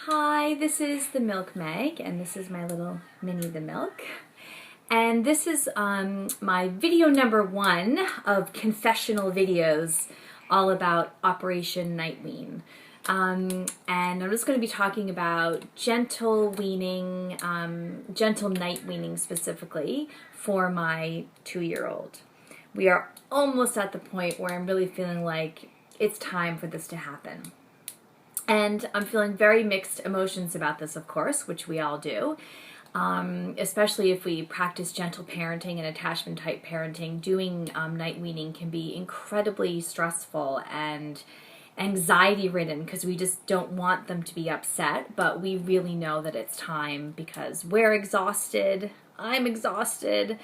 Hi, this is the Milk Meg, and this is my little Minnie the Milk. And this is my video number 1 of confessional videos all about Operation Night Wean. And I'm just going to be talking about gentle weaning, gentle night weaning specifically for my 2-year-old. We are almost at the point where I'm really feeling like it's time for this to happen. And I'm feeling very mixed emotions about this, of course, which we all do. Especially if we practice gentle parenting and attachment type parenting, doing night weaning can be incredibly stressful and anxiety ridden because we just don't want them to be upset, but we really know that it's time because we're exhausted, I'm exhausted,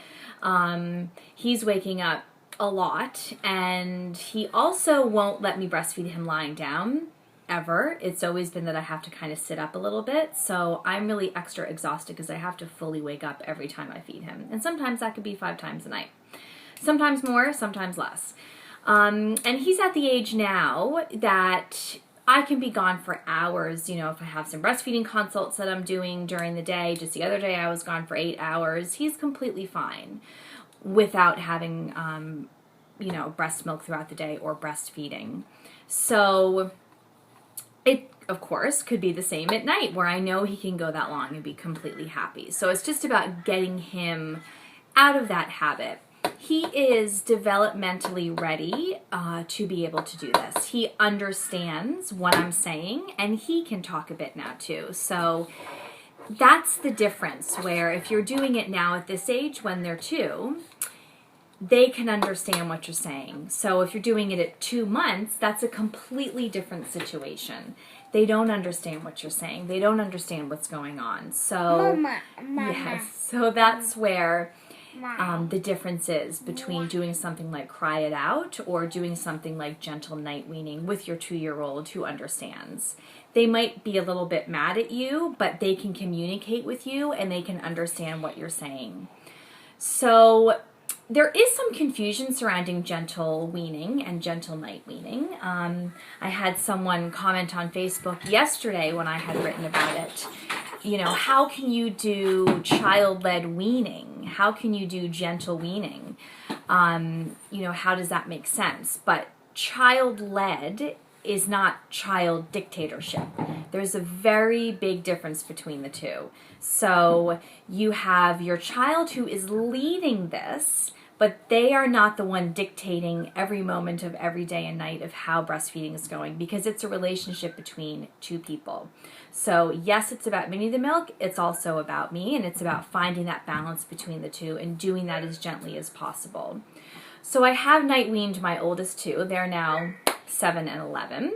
he's waking up a lot, and he also won't let me breastfeed him lying down. Ever. It's always been that I have to kind of sit up a little bit, so I'm really extra exhausted because I have to fully wake up every time I feed him, and sometimes that could be 5 times a night, sometimes more, sometimes less. And he's at the age now that I can be gone for hours, you know, if I have some breastfeeding consults that I'm doing during the day. Just the other day I was gone for 8 hours. He's completely fine without having you know, breast milk throughout the day or breastfeeding. So it, of course, could be the same at night where I know he can go that long and be completely happy. So it's just about getting him out of that habit. He is developmentally ready to be able to do this. He understands what I'm saying, and he can talk a bit now too. So that's the difference, where if you're doing it now at this age when they're 2, they can understand what you're saying. So if you're doing it at 2 months, that's a completely different situation. They don't understand what you're saying. They don't understand what's going on. So, yes, so that's where the difference is between doing something like cry it out or doing something like gentle night weaning with your 2-year-old who understands. They might be a little bit mad at you, but they can communicate with you and they can understand what you're saying. So there is some confusion surrounding gentle weaning and gentle night weaning. I had someone comment on Facebook yesterday when I had written about it. You know, how can you do child-led weaning? How can you do gentle weaning? You know, how does that make sense? But child-led is not child dictatorship. There's a very big difference between the two. So you have your child who is leading this, but they are not the one dictating every moment of every day and night of how breastfeeding is going, because it's a relationship between 2 people. So yes, it's about Minnie the Milk, it's also about me, and it's about finding that balance between the 2 and doing that as gently as possible. So I have night weaned my oldest 2. They're now 7 and 11.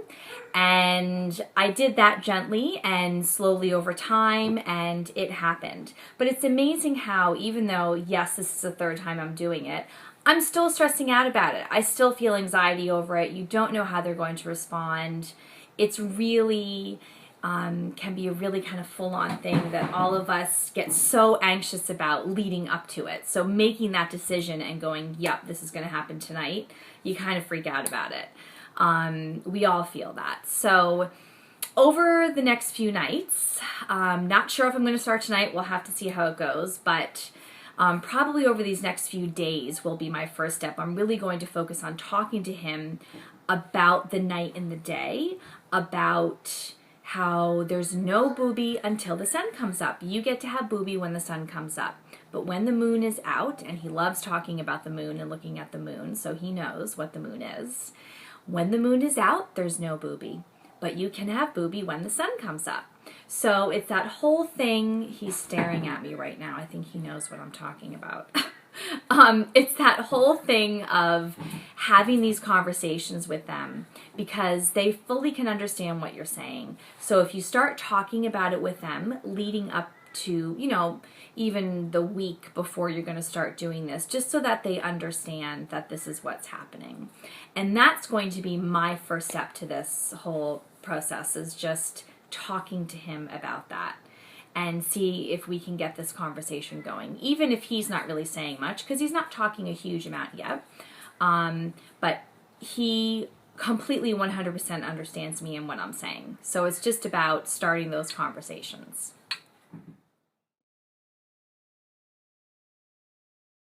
And I did that gently and slowly over time, and it happened. But it's amazing how, even though, yes, this is the 3rd time I'm doing it, I'm still stressing out about it. I still feel anxiety over it. You don't know how they're going to respond. It's really, can be a really kind of full-on thing that all of us get so anxious about leading up to it. So making that decision and going, yep, this is going to happen tonight, you kind of freak out about it. We all feel that. So over the next few nights, not sure if I'm going to start tonight, we'll have to see how it goes, but probably over these next few days will be my first step. I'm really going to focus on talking to him about the night and the day, about how there's no booby until the sun comes up. You get to have booby when the sun comes up. But when the moon is out, and he loves talking about the moon and looking at the moon, so he knows what the moon is. When the moon is out, there's no booby, but you can have booby when the sun comes up. So it's that whole thing. He's staring at me right now. I think he knows what I'm talking about. It's that whole thing of having these conversations with them because they fully can understand what you're saying. So if you start talking about it with them leading up to, you know, even the week before you're going to start doing this, just so that they understand that this is what's happening. And that's going to be my first step to this whole process, is just talking to him about that and see if we can get this conversation going, even if he's not really saying much, because he's not talking a huge amount yet. But he completely 100% understands me and what I'm saying. So it's just about starting those conversations.